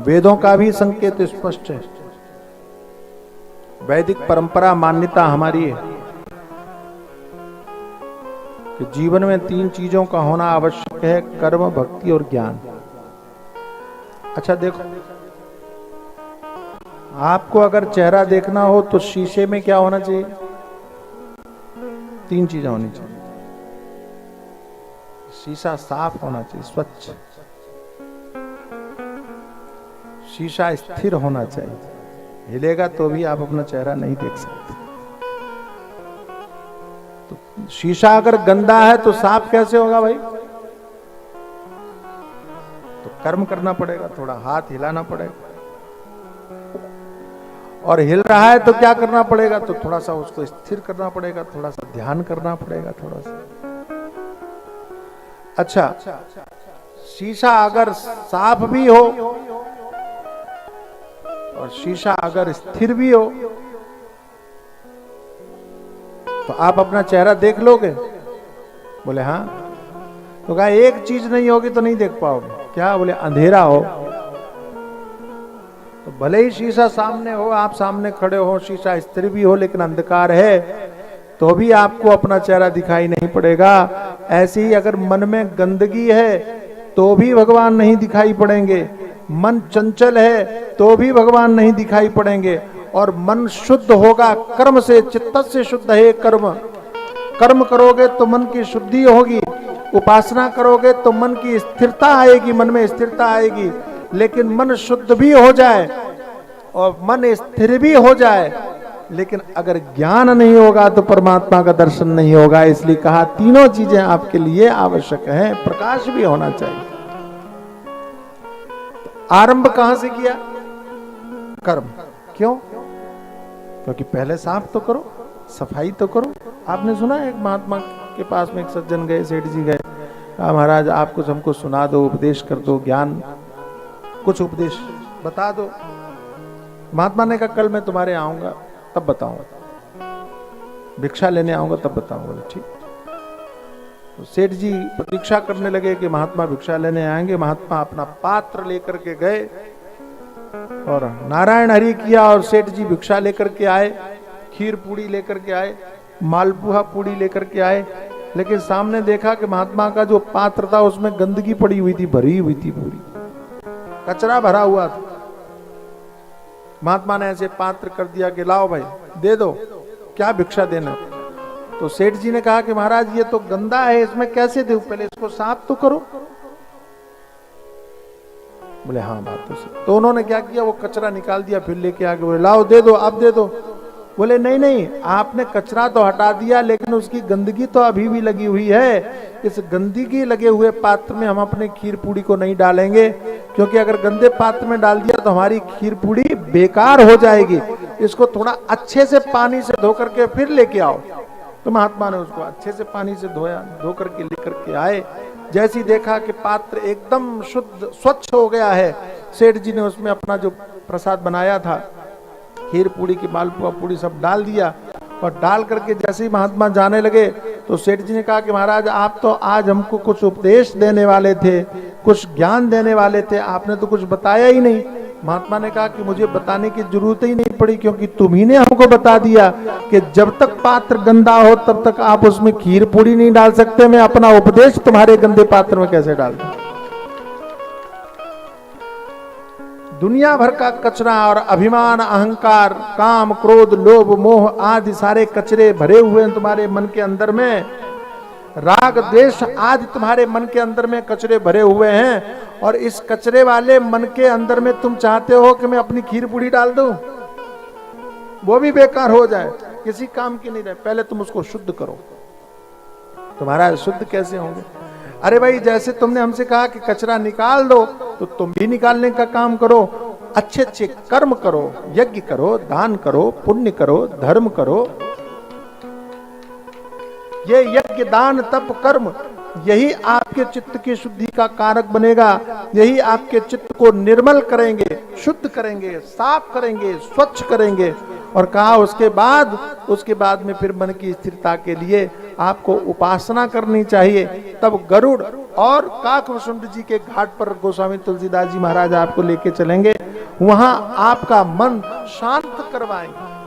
वेदों का भी संकेत स्पष्ट है, वैदिक परंपरा मान्यता हमारी है कि जीवन में 3 चीजों का होना आवश्यक है, कर्म, भक्ति और ज्ञान। अच्छा देखो, आपको अगर चेहरा देखना हो तो शीशे में क्या होना चाहिए? 3 चीजें होनी चाहिए। शीशा साफ होना चाहिए, स्वच्छ। शीशा स्थिर होना चाहिए, हिलेगा तो भी आप अपना चेहरा नहीं देख सकते। तो शीशा अगर गंदा है तो साफ कैसे होगा भाई? तो कर्म करना पड़ेगा, थोड़ा हाथ हिलाना पड़ेगा, और हिल रहा है तो क्या करना पड़ेगा? तो थोड़ा सा उसको स्थिर करना पड़ेगा, थोड़ा सा ध्यान करना पड़ेगा, थोड़ा सा। अच्छा, शीशा अगर साफ भी हो और शीशा अगर स्थिर भी हो तो आप अपना चेहरा देख लोगे? बोले हाँ। तो कहा एक चीज नहीं होगी तो नहीं देख पाओगे। क्या? बोले अंधेरा हो। तो भले ही शीशा सामने हो, आप सामने खड़े हो, शीशा स्थिर भी हो, लेकिन अंधकार है तो भी आपको अपना चेहरा दिखाई नहीं पड़ेगा। ऐसे ही अगर मन में गंदगी है तो भी भगवान नहीं दिखाई पड़ेंगे, मन चंचल है तो भी भगवान नहीं दिखाई पड़ेंगे। और मन शुद्ध होगा कर्म से, चित्त से शुद्ध है कर्म। कर्म करोगे तो मन की शुद्धि होगी, उपासना करोगे तो मन की स्थिरता आएगी, मन में स्थिरता आएगी। लेकिन मन शुद्ध भी हो जाए और मन स्थिर भी हो जाए, लेकिन अगर ज्ञान नहीं होगा तो परमात्मा का दर्शन नहीं होगा। इसलिए कहा तीनों चीजें आपके लिए आवश्यक हैं। प्रकाश भी होना चाहिए। आरंभ कहां से किया? कर्म। क्यों? क्योंकि पहले साफ तो करो, सफाई तो करो। आपने सुना एक महात्मा के पास में एक सज्जन गए, सेठ जी गए, कहा महाराज आप कुछ हमको सुना दो, उपदेश कर दो, ज्ञान कुछ उपदेश बता दो। महात्मा ने कहा कल मैं तुम्हारे आऊंगा तब बताऊंगा, भिक्षा लेने आऊंगा तब बताऊंगा। बोले ठीक। तो सेठ जी प्रतीक्षा करने लगे कि महात्मा भिक्षा लेने आएंगे। महात्मा अपना पात्र लेकर के गए और नारायण हरि किया, और सेठ जी भिक्षा लेकर के आए, खीर पूड़ी लेकर के आए, मालपुआ पूड़ी लेकर के आए। लेकिन सामने देखा कि महात्मा का जो पात्र था उसमें गंदगी पड़ी हुई थी, भरी हुई थी, पूरी कचरा भरा हुआ था। महात्मा ने ऐसे पात्र कर दिया कि लाओ भाई दे दो, क्या भिक्षा देना। तो सेठ जी ने कहा कि महाराज ये तो गंदा है, इसमें कैसे दूं, पहले इसको साफ तो करो। बोले हाँ बात तो सही। तो उन्होंने क्या किया, वो कचरा निकाल दिया, फिर लेके आके बोले लाओ दे दो, अब दे दो। बोले नहीं नहीं, आपने कचरा तो हटा दिया लेकिन उसकी गंदगी तो अभी भी लगी हुई है। इस गंदगी लगे हुए पात्र में हम अपने खीर पूड़ी को नहीं डालेंगे, क्योंकि अगर गंदे पात्र में डाल दिया तो हमारी खीर पूड़ी बेकार हो जाएगी। इसको थोड़ा अच्छे से पानी से धो करके फिर लेके आओ। तो महात्मा ने उसको अच्छे से पानी से धोया, धो करके लेकर के आए। जैसे ही देखा कि पात्र एकदम शुद्ध स्वच्छ हो गया है, सेठ जी ने उसमें अपना जो प्रसाद बनाया था, खीर पूड़ी की मालपुआ पूड़ी सब डाल दिया। और डाल करके जैसे ही महात्मा जाने लगे तो सेठ जी ने कहा कि महाराज आप तो आज हमको कुछ उपदेश देने वाले थे, कुछ ज्ञान देने वाले थे, आपने तो कुछ बताया ही नहीं। महात्मा ने कहा कि मुझे बताने की जरूरत ही नहीं पड़ी, क्योंकि तुम ही ने हमको बता दिया कि जब तक पात्र गंदा हो तब तक आप उसमें खीर पूड़ी नहीं डाल सकते। मैं अपना उपदेश तुम्हारे गंदे पात्र में कैसे डाल दूं? दुनिया भर का कचरा और अभिमान, अहंकार, काम, क्रोध, लोभ, मोह आदि सारे कचरे भरे हुए हैं तुम्हारे मन के अंदर में। राग, द्वेष आदि तुम्हारे मन के अंदर में कचरे भरे हुए हैं, और इस कचरे वाले मन के अंदर में तुम चाहते हो कि मैं अपनी खीर पूड़ी डाल दूं, वो भी बेकार हो जाए, किसी काम की नहीं रहे। पहले तुम उसको शुद्ध करो। तुम्हारा शुद्ध कैसे होंगे? अरे भाई जैसे तुमने हमसे कहा कि कचरा निकाल दो, तो तुम भी निकालने का काम करो। अच्छे अच्छे कर्म करो, यज्ञ करो, दान करो, पुण्य करो, धर्म करो। ये यज्ञ, दान, तप, कर्म यही आपके चित्त की शुद्धि का कारक बनेगा। यही आपके चित्त को निर्मल करेंगे, शुद्ध करेंगे, साफ करेंगे, स्वच्छ करेंगे। और कहा उसके बाद में फिर मन की स्थिरता के लिए आपको उपासना करनी चाहिए। तब गरुड़ और काकभूषुंड जी के घाट पर गोस्वामी तुलसीदास जी महाराज आपको लेके चलेंगे, वहां आपका मन शांत करवाएंगे।